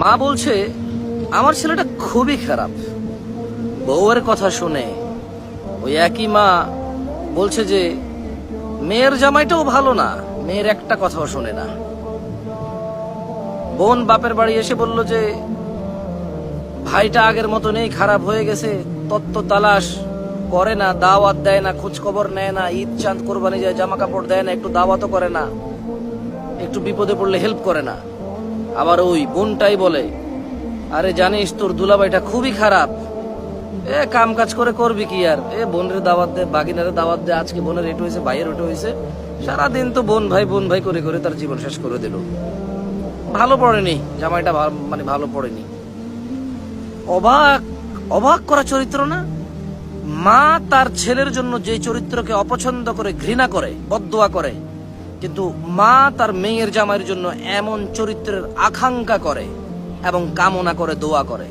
মা বলছে আমার ছেলেটা খুবই খারাপ। বউয়ের কথা শুনে ওই একই মা বলছে যে মেয়ের জামাইটাও ভালো না, মেয়ের একটা কথাও শোনে না। বোন বাপের বাড়ি এসে বলল যে ভাইটা আগের মতো নেই, খারাপ হয়ে গেছে, তত্ত্ব তালাশ করে না, দাওয়াত দেয় না, খোঁজ খবর নেয় না, ঈদ চাঁদ কোরবানি যায় জামা কাপড় দেয় না, একটু দাওয়াতও করে না, একটু বিপদে পড়লে হেল্প করে না। আবার ওই বোনটাই বলে আরে জানিস তোর দুলাভাইটা খুবই খারাপ, কাম কাজ করে করবি কি আর, বোনের দাওয়াত দে, বাগিনারে দাওয়াত দে, আজকে বোনের এটু হয়েছে, ভাইয়ের ওটা হয়েছে, সারাদিন তো বোন ভাই করে করে তার জীবন শেষ করে দিল। ভালো পড়েনি জামাইটা, মানে ভালো পড়েনি। অবাক অবাক করা চরিত্র না? মা তার ছেলের জন্য যে চরিত্রকে অপছন্দ করে, ঘৃণা করে, বদদোয়া করে, কিন্তু মা তার মেয়ের জামাইয়ের জন্য এমন চরিত্রের আকাঙ্ক্ষা করে এবং কামনা করে, দোয়া করে।